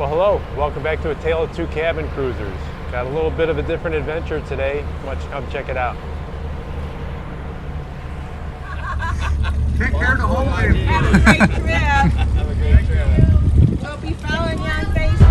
Well, hello. Welcome back to A Tale of Two Cabin Cruisers. Got a little bit of a different adventure today. Why don't you come check it out? Take care of the whole way. Have a great trip. Have a great trip. We'll be following you on Facebook.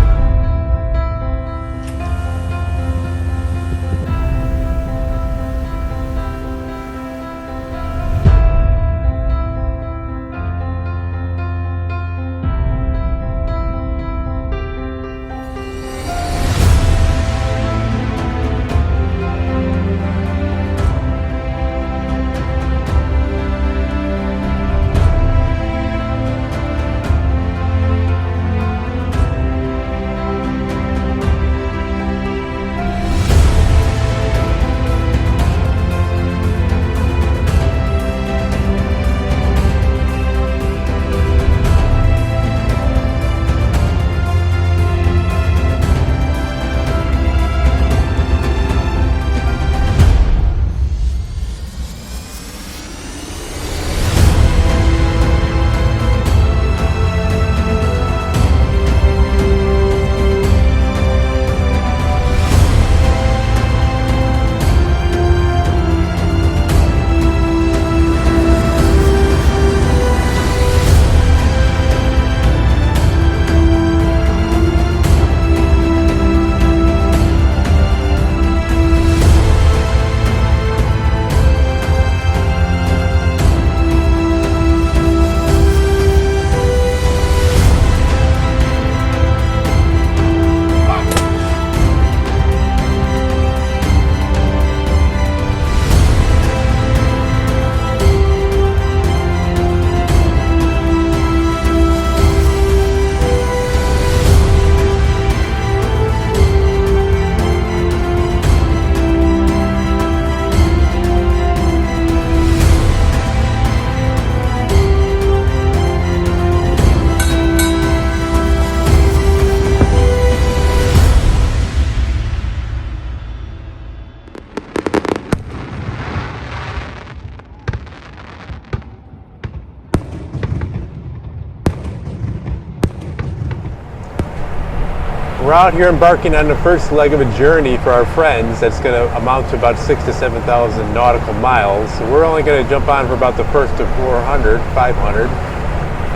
We're out here embarking on the first leg of a journey for our friends that's going to amount to about 6,000 to 7,000 nautical miles. So we're only going to jump on for about the first of 400, 500,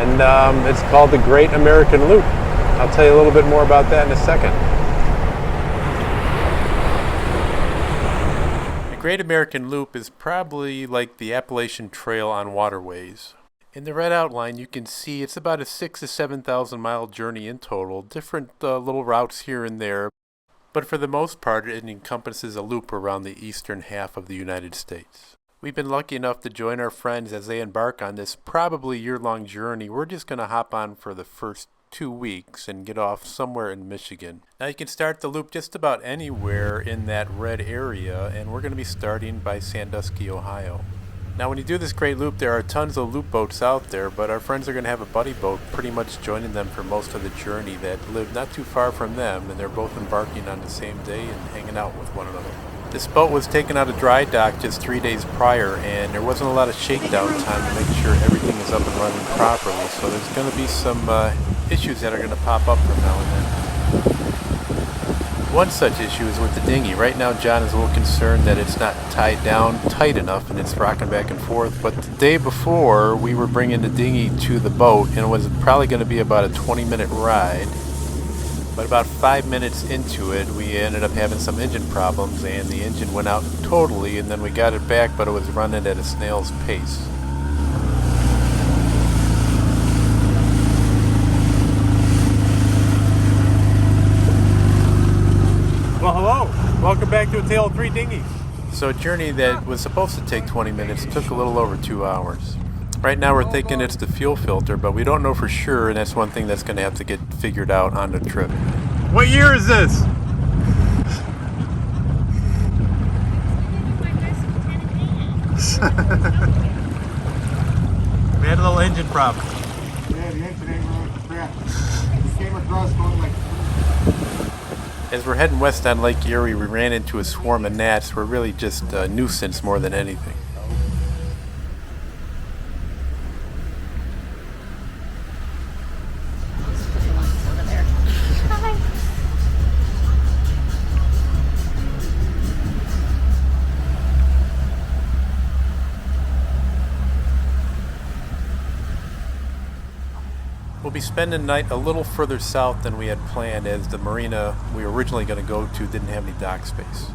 and it's called the Great American Loop. I'll tell you a little bit more about that in a second. The Great American Loop is probably like the Appalachian Trail on waterways. In the red outline, you can see it's about a 6,000 to 7,000 mile journey in total, different little routes here and there, but for the most part it encompasses a loop around the eastern half of the United States. We've been lucky enough to join our friends as they embark on this probably year-long journey. We're just going to hop on for the first 2 weeks and get off somewhere in Michigan. Now you can start the loop just about anywhere in that red area, and we're going to be starting by Sandusky, Ohio. Now when you do this great loop, there are tons of loop boats out there, but our friends are going to have a buddy boat pretty much joining them for most of the journey that live not too far from them, and they're both embarking on the same day and hanging out with one another. This boat was taken out of dry dock just 3 days prior, and there wasn't a lot of shakedown time to make sure everything is up and running properly, so there's going to be some issues that are going to pop up from now and then. One such issue is with the dinghy. Right now John is a little concerned that it's not tied down tight enough and it's rocking back and forth, but the day before we were bringing the dinghy to the boat, and it was probably going to be about a 20-minute ride, but about 5 minutes into it we ended up having some engine problems and the engine went out totally, and then we got it back, but it was running at a snail's pace. Well, hello. Welcome back to A Tale of Three Dinghies. So a journey that was supposed to take 20 minutes took a little over 2 hours. Right now we're thinking it's the fuel filter, but we don't know for sure, and that's one thing that's going to have to get figured out on the trip. What year is this? We had a little engine problem. Yeah, the engine ain't really crap. We came across going like... As we're heading west on Lake Erie, we ran into a swarm of gnats. We're really just a nuisance more than anything. spend the night a little further south than we had planned, as the marina we were originally going to go to didn't have any dock space.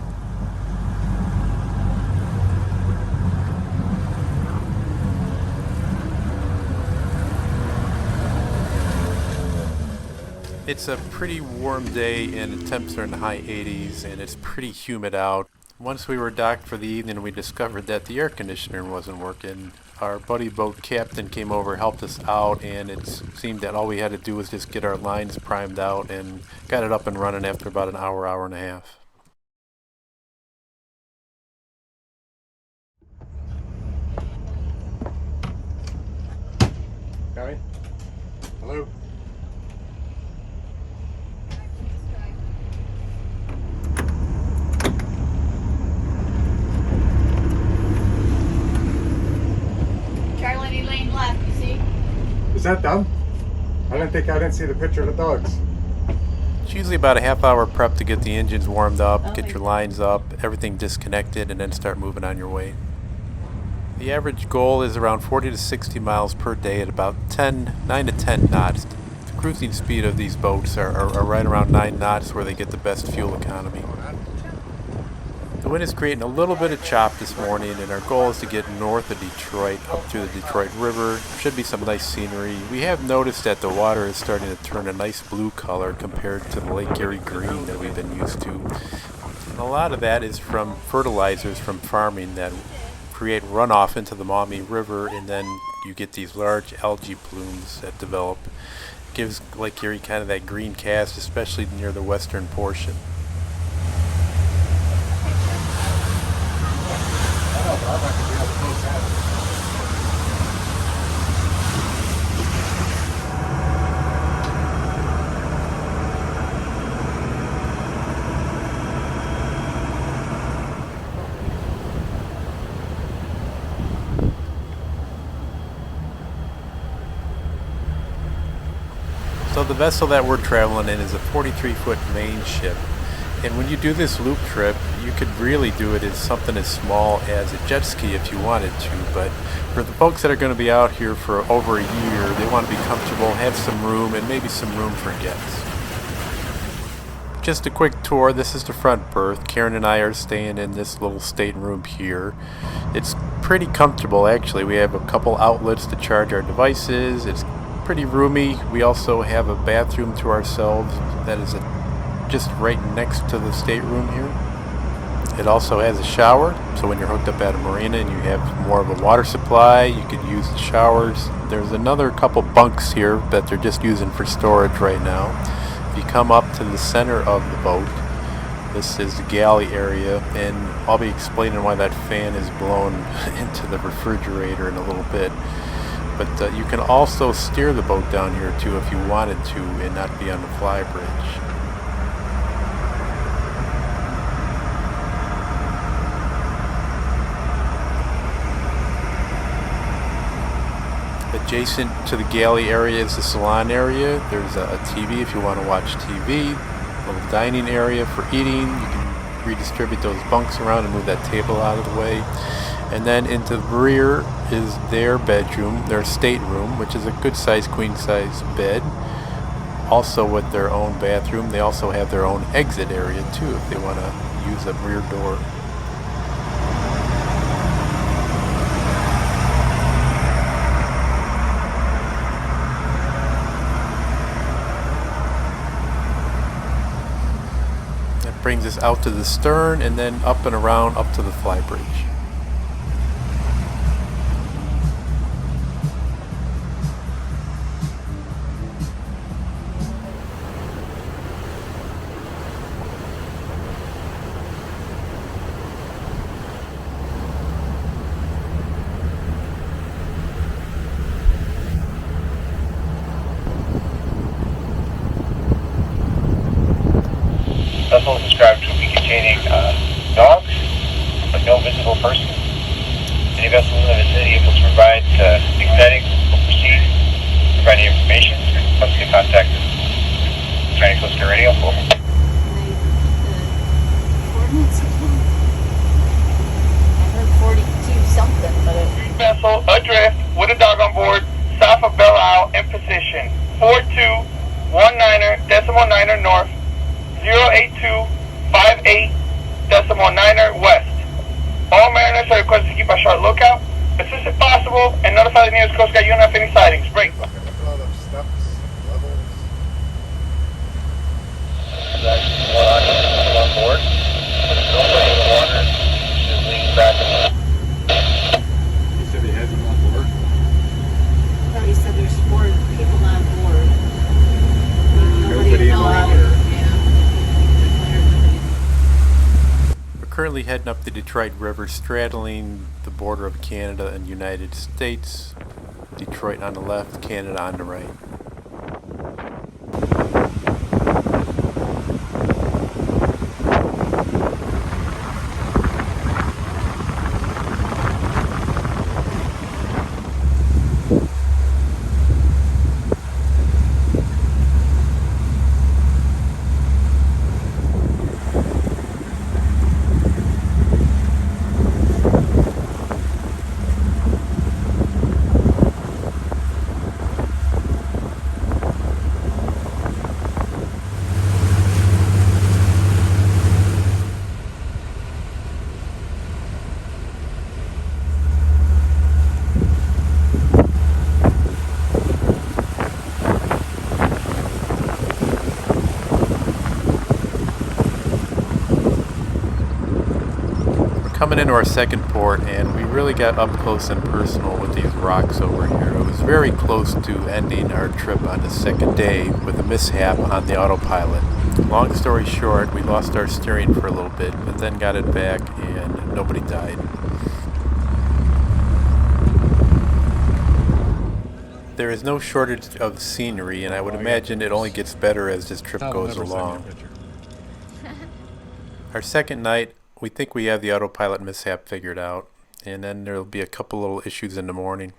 It's a pretty warm day and the temps are in the high 80s and it's pretty humid out. Once we were docked for the evening, we discovered that the air conditioner wasn't working. Our buddy boat captain came over, helped us out, and it seemed that all we had to do was just get our lines primed out and got it up and running after about an hour, hour and a half. Gary? Hello? Charlie Lane left, you see? Is that done? I didn't see the picture of the dogs. It's usually about a half-hour prep to get the engines warmed up, get your lines up, everything disconnected, and then start moving on your way. The average goal is around 40 to 60 miles per day at about 9 to 10 knots. The cruising speed of these boats are right around 9 knots, where they get the best fuel economy. The wind is creating a little bit of chop this morning, and our goal is to get north of Detroit, up through the Detroit River. Should be some nice scenery. We have noticed that the water is starting to turn a nice blue color compared to the Lake Erie green that we've been used to. And a lot of that is from fertilizers from farming that create runoff into the Maumee River, and then you get these large algae plumes that develop. It gives Lake Erie kind of that green cast, especially near the western portion. So the vessel that we're traveling in is a 43-foot Mainship, and when you do this loop trip, you could really do it as something as small as a jet ski if you wanted to, but for the folks that are going to be out here for over a year, they want to be comfortable, have some room, and maybe some room for guests. Just a quick tour. This is the front berth. Karen and I are staying in this little stateroom here. It's pretty comfortable, actually. We have a couple outlets to charge our devices. It's pretty roomy. We also have a bathroom to ourselves that is just right next to the stateroom here. It also has a shower, so when you're hooked up at a marina and you have more of a water supply, you could use the showers. There's another couple bunks here that they're just using for storage right now. If you come up to the center of the boat, this is the galley area, and I'll be explaining why that fan is blown into the refrigerator in a little bit. But you can also steer the boat down here too if you wanted to and not be on the fly bridge. Adjacent to the galley area is the salon area. There's a TV if you want to watch TV, a little dining area for eating. You can redistribute those bunks around and move that table out of the way. And then into the rear is their bedroom, their stateroom, which is a good size queen size bed. Also with their own bathroom. They also have their own exit area too if they want to use a rear door. That brings us out to the stern and then up and around up to the fly bridge. Vessel is described to be containing dogs, but no visible person. Any vessel in the vicinity able to provide big settings will proceed. Provide any information, must get contact. Trying to close to radio. Over. Coordinates again. I heard 42 something, but Vessel adrift with a dog on board, south of Belle Isle in position. 4219.9 north, 08258.9 west. All mariners are requested to keep a sharp lookout, assist if possible, and notify the nearest Coast Guard unit if any sightings. Break. Look at all those steps, levels. On board. Nobody in the water. Just leaning back. You said they had them on board? I thought you said there's 4 people on board. Nobody in the water. We're currently heading up the Detroit River, straddling the border of Canada and United States. Detroit on the left, Canada on the right. Coming into our second port, and we really got up close and personal with these rocks over here. It was very close to ending our trip on the second day with a mishap on the autopilot. Long story short, we lost our steering for a little bit, but then got it back and nobody died. There is no shortage of scenery, and I would imagine it only gets better as this trip goes along. Our second night, we think we have the autopilot mishap figured out, and then there'll be a couple little issues in the morning.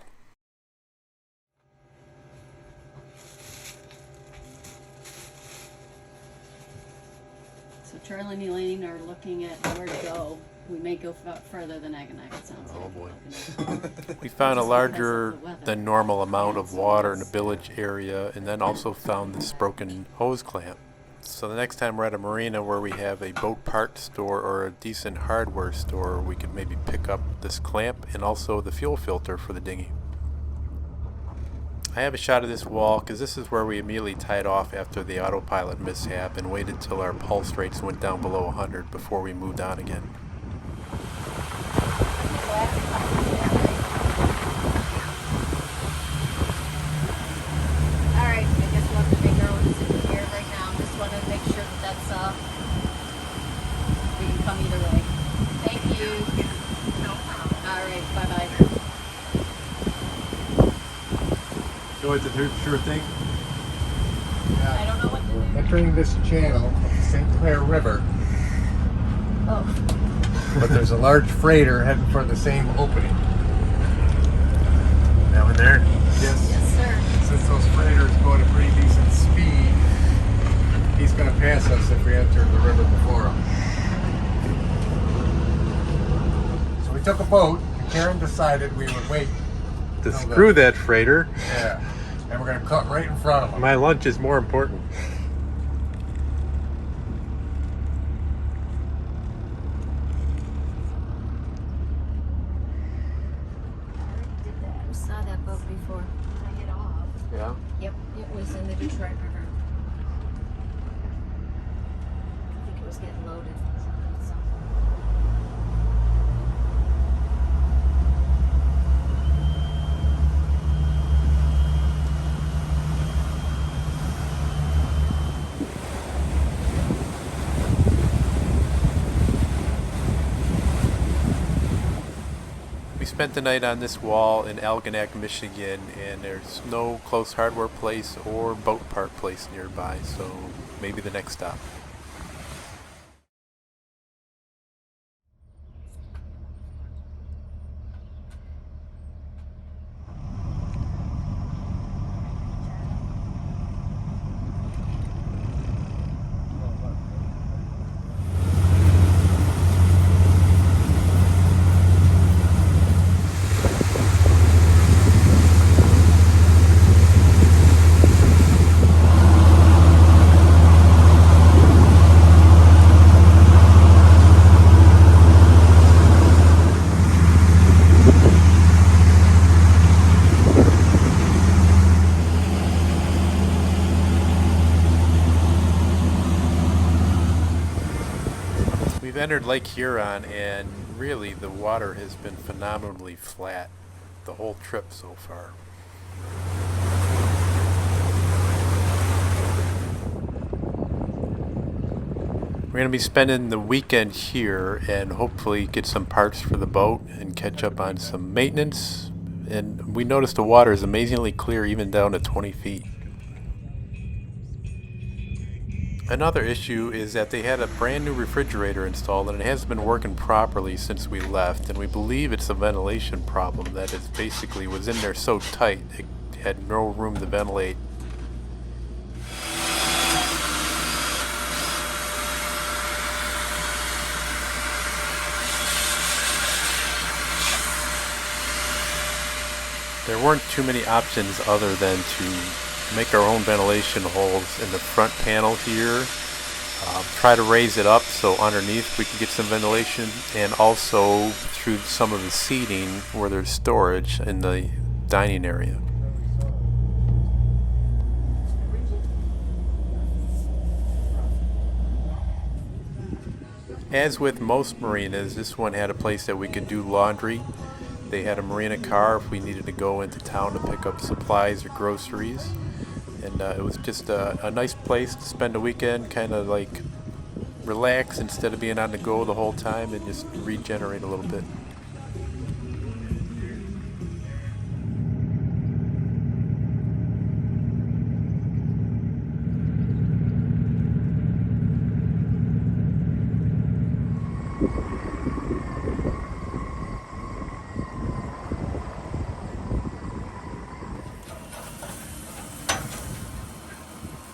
So Charlie and Elaine are looking at where to go. We may go further than Mackinac, it sounds like. Oh boy. We found a larger than normal amount of water in the village area, and then also found this broken hose clamp. So the next time we're at a marina where we have a boat part store or a decent hardware store, we could maybe pick up this clamp and also the fuel filter for the dinghy. I have a shot of this wall because this is where we immediately tied off after the autopilot mishap and waited till our pulse rates went down below 100 before we moved on again. Alright, I guess we'll have to make our own decision here right now. Just want to make sure that that's, we can come either way. Thank you. Alright, bye-bye. So it's a sure thing? I don't know what to do. Entering this channel of the St. Clair River, Oh. but there's a large freighter heading for the same opening. That one there? Yes. Yes, sir. Since those freighters go at a pretty decent speed, he's going to pass us if we enter the river before him. So we took a boat, and Karen decided we would wait. To screw that freighter, Yeah. And we're going to cut right in front of him. my lunch is more important. We saw that boat before. I get off. Yeah. Yep, it was in the Detroit River. I think it was getting loaded. So. We spent the night on this wall in Algonac, Michigan, and there's no close hardware place or boat part place nearby, so maybe the next stop. We've entered Lake Huron, and really the water has been phenomenally flat the whole trip so far. We're going to be spending the weekend here and hopefully get some parts for the boat and catch up on some maintenance. And we noticed the water is amazingly clear even down to 20 feet. Another issue is that they had a brand new refrigerator installed and it hasn't been working properly since we left, and we believe it's a ventilation problem that it basically was in there so tight it had no room to ventilate. There weren't too many options other than to make our own ventilation holes in the front panel here, try to raise it up so underneath we can get some ventilation, and also through some of the seating where there's storage in the dining area. As with most marinas, this one had a place that we could do laundry. They had a marina car if we needed to go into town to pick up supplies or groceries. And it was just a nice place to spend a weekend, kind of like relax instead of being on the go the whole time, and just regenerate a little bit.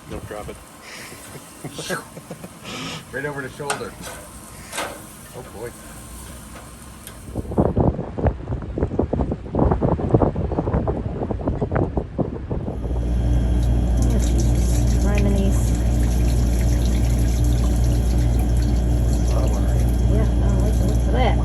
Don't drop it. Right over the shoulder. Oh boy. Reminisce. Yeah, oh, look for that.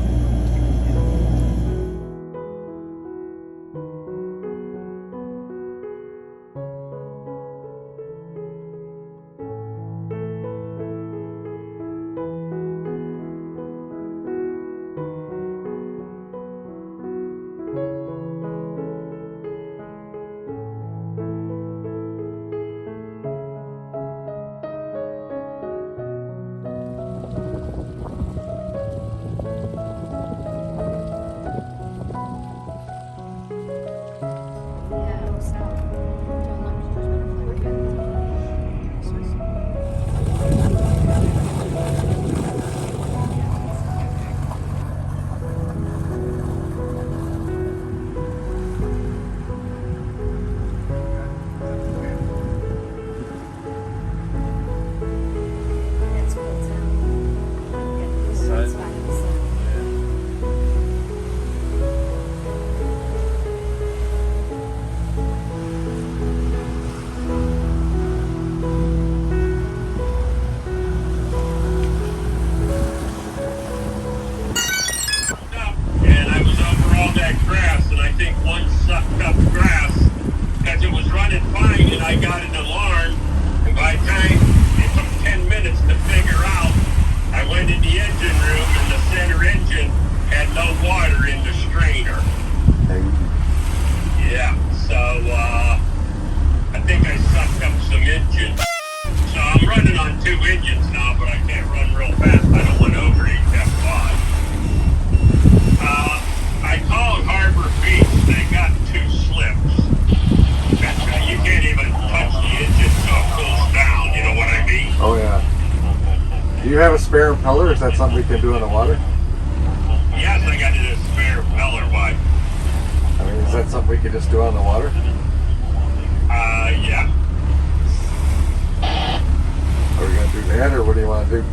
Do you have a spare impeller? Is that something we can do in the water? Yes, I got a spare impeller. Why? I mean, is that something we can just do on the water? Yeah. Are we going to do that, or what do you want to do?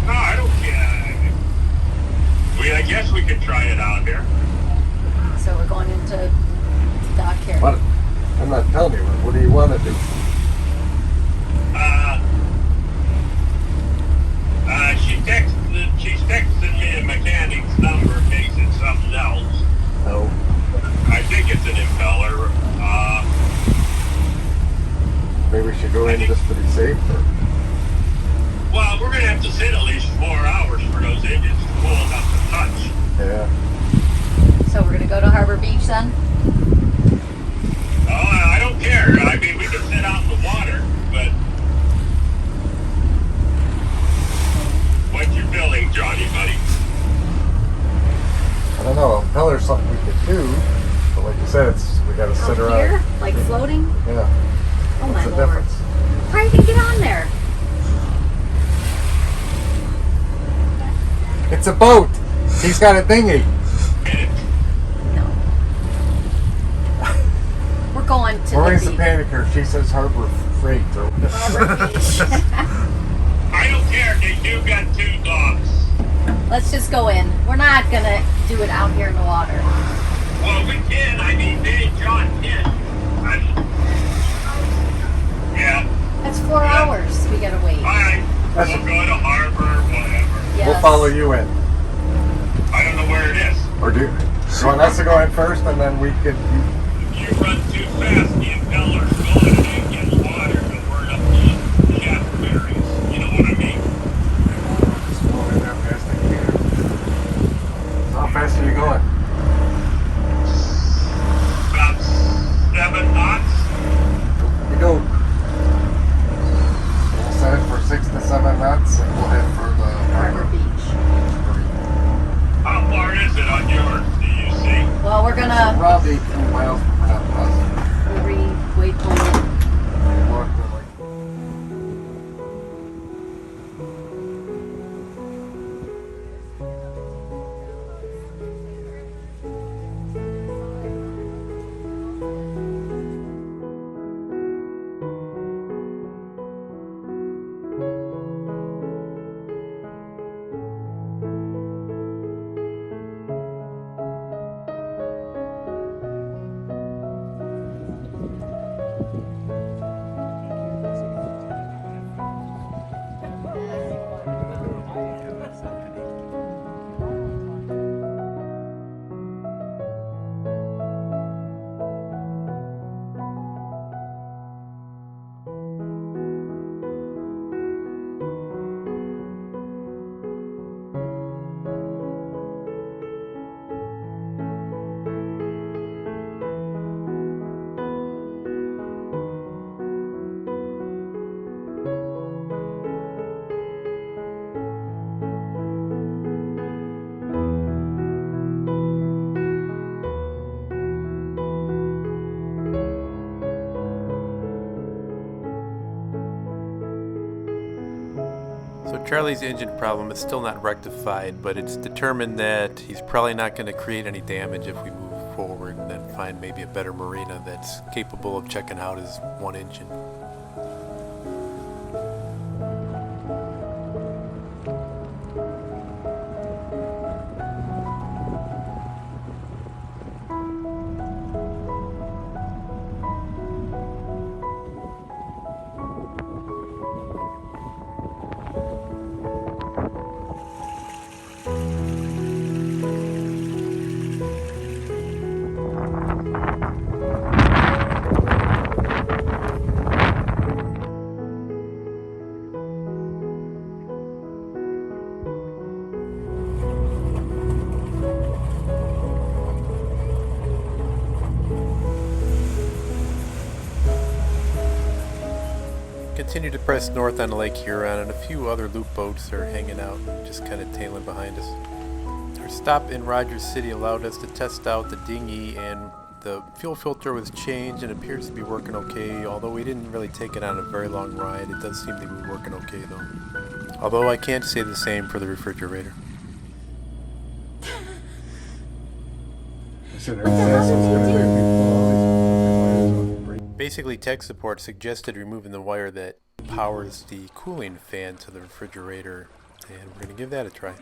No, I don't care. I guess we could try it out here. So we're going into dock here. What? I'm not telling you. What do you want to do? She's texting me a mechanic's number in case it's something else. No. I think it's an impeller. Maybe we should go in just to be safe. Or... Well, we're gonna have to sit at least 4 hours for those engines to cool enough to touch. Yeah. So we're gonna go to Harbor Beach then? Oh, I don't care. I mean, we can sit out in the water, but what's your feeling, Johnny, buddy? I don't know. Impeller's something we could do, but like you said, we gotta sit Out around. here? Like floating? Yeah. Oh my What's the lord. difference? How are you gonna get on there? It's a boat. He's got a dinghy. No. We're going to Maureen's the the beach. panicker. She says Harbor Freight or Harbor Beach. I don't care. They do got 2 dogs. Let's just go in. We're not gonna do it out here in the water. Well, we can. I mean, me and John can. Yeah. That's 4 hours we gotta wait. All right. That's We'll go to harbor, whatever. Yes. We'll follow you in. I don't know where it is. Or do you want us to go in first and then we could... If you run too fast, the impeller's going and it gets water and we're up the shaft berries. You know what I mean? Just go in there fast as you can. How fast are you going? About 7 knots. We go. We'll set it for 6 to 7 knots and we'll head for the Harbor Beach. How far is it on yours? Do you see? Well, we're gonna Around 18 miles, but we're not positive. waypoint it. Walk the, like, So Charlie's engine problem is still not rectified, but it's determined that he's probably not going to create any damage if we move forward and then find maybe a better marina that's capable of checking out his one engine. Continue to press north on Lake Huron, and a few other loop boats are hanging out, just kind of tailing behind us. Our stop in Rogers City allowed us to test out the dinghy, and the fuel filter was changed and appears to be working okay. Although we didn't really take it on a very long ride, it does seem to be working okay though. Although I can't say the same for the refrigerator. Basically, tech support suggested removing the wire that powers the cooling fan to the refrigerator, and we're going to give that a try.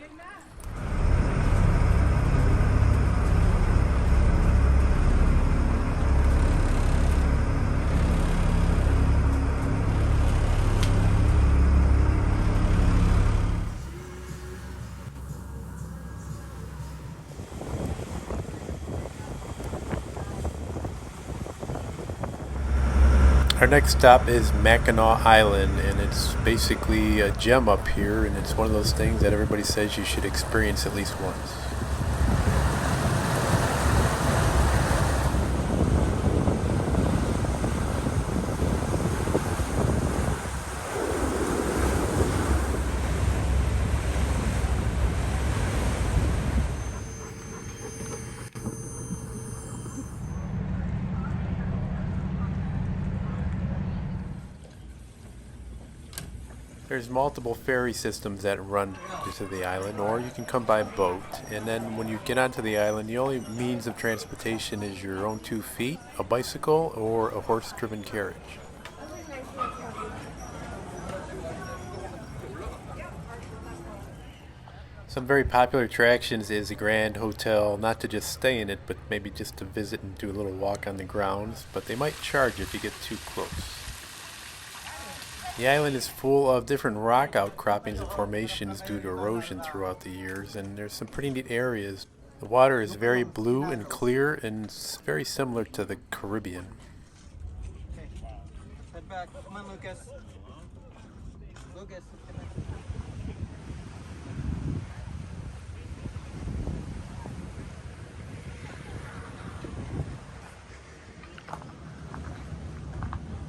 Our next stop is Mackinac Island, and it's basically a gem up here, and it's one of those things that everybody says you should experience at least once. There's multiple ferry systems that run to the island, or you can come by boat. And then when you get onto the island, the only means of transportation is your own 2 feet, a bicycle, or a horse-driven carriage. Some very popular attractions is the Grand Hotel, not to just stay in it, but maybe just to visit and do a little walk on the grounds, but they might charge if you get too close. The island is full of different rock outcroppings and formations due to erosion throughout the years, and there's some pretty neat areas. The water is very blue and clear, and it's very similar to the Caribbean. Okay. Head back. Come on, Lucas. Lucas.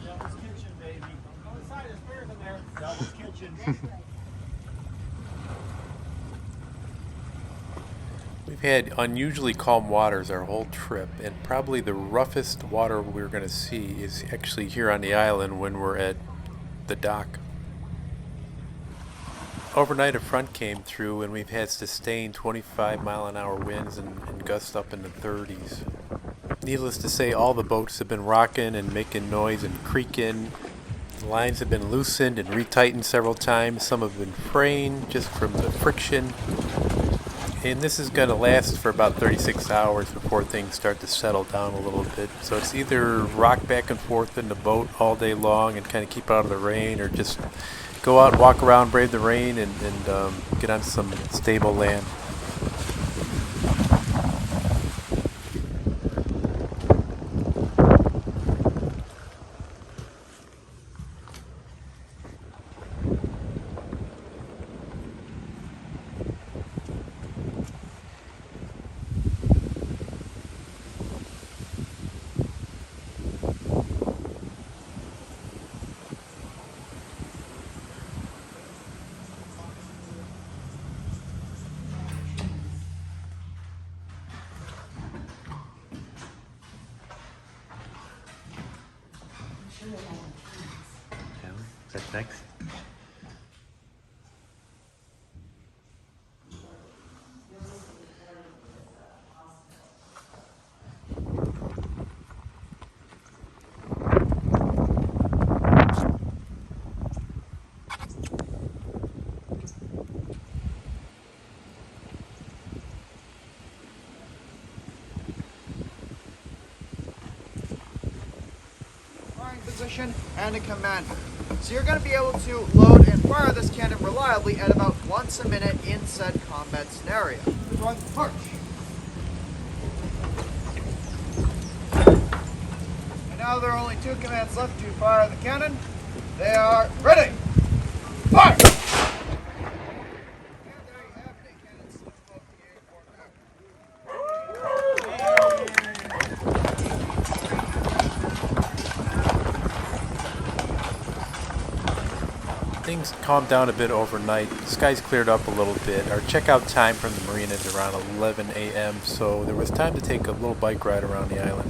Devil's Kitchen, baby. On the side, there's beer in there. Devil's Kitchen. We've had unusually calm waters our whole trip, and probably the roughest water we're going to see is actually here on the island when we're at the dock. Overnight a front came through, and we've had sustained 25-mile-an-hour winds and gusts up in the 30s. Needless to say, all the boats have been rocking and making noise and creaking. The lines have been loosened and retightened several times. Some have been fraying just from the friction. And this is going to last for about 36 hours before things start to settle down a little bit. So it's either rock back and forth in the boat all day long and kind of keep out of the rain, or just go out and walk around, brave the rain, and get on some stable land. Is that next? Position and a command. So you're going to be able to load and fire this cannon reliably at about once a minute in said combat scenario. Run, march. And now there are only 2 commands left to fire the cannon. They are ready. Fire! Things calmed down a bit overnight. The skies cleared up a little bit. Our checkout time from the marina is around 11 a.m., so there was time to take a little bike ride around the island.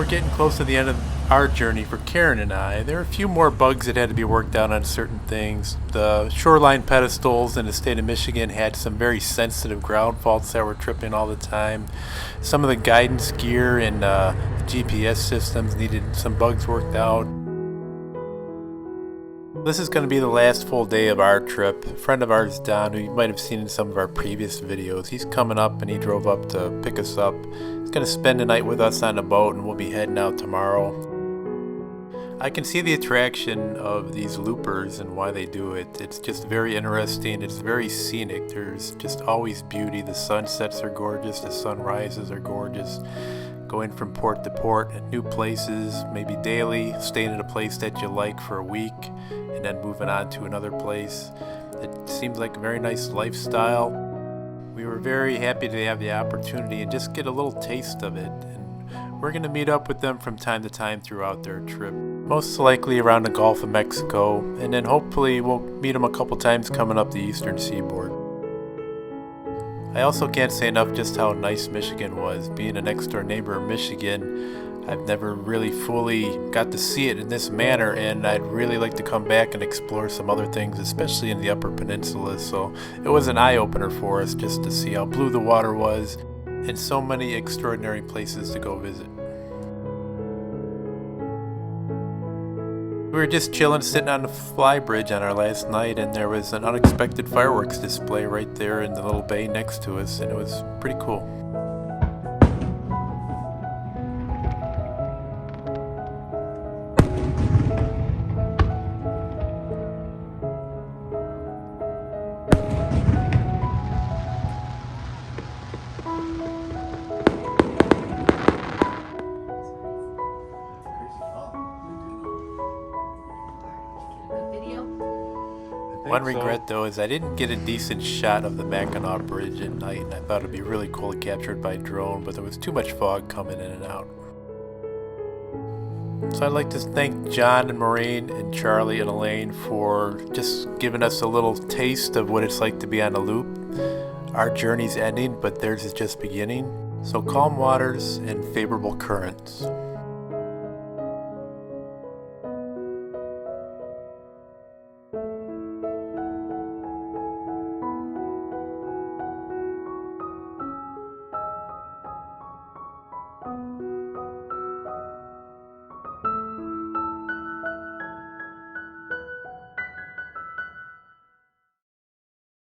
we're getting close to the end of our journey for Karen and I. There are a few more bugs that had to be worked out on certain things. The shoreline pedestals in the state of Michigan had some very sensitive ground faults that were tripping all the time. Some of the guidance gear and the GPS systems needed some bugs worked out. This is going to be the last full day of our trip. A friend of ours, Don, who you might have seen in some of our previous videos, he's coming up and he drove up to pick us up. He's going to spend the night with us on the boat and we'll be heading out tomorrow. I can see the attraction of these loopers and why they do it. It's just very interesting. It's very scenic. There's just always beauty. The sunsets are gorgeous. The sunrises are gorgeous. Going from port to port at new places, maybe daily, staying at a place that you like for a week, and then moving on to another place. It seems like a very nice lifestyle. We were very happy to have the opportunity and just get a little taste of it. And we're going to meet up with them from time to time throughout their trip. Most likely around the Gulf of Mexico, and then hopefully we'll meet them a couple times coming up the eastern seaboard. I also can't say enough just how nice Michigan was. Being a next door neighbor of Michigan, I've never really fully got to see it in this manner, and I'd really like to come back and explore some other things, especially in the Upper Peninsula. So it was an eye-opener for us just to see how blue the water was and so many extraordinary places to go visit. We were just chilling, sitting on the fly bridge on our last night, and there was an unexpected fireworks display right there in the little bay next to us, and it was pretty cool. One regret though is I didn't get a decent shot of the Mackinac Bridge at night, and I thought it'd be really cool to capture it by drone, but there was too much fog coming in and out. So I'd like to thank John and Maureen and Charlie and Elaine for just giving us a little taste of what it's like to be on a loop. Our journey's ending, but theirs is just beginning. So calm waters and favorable currents.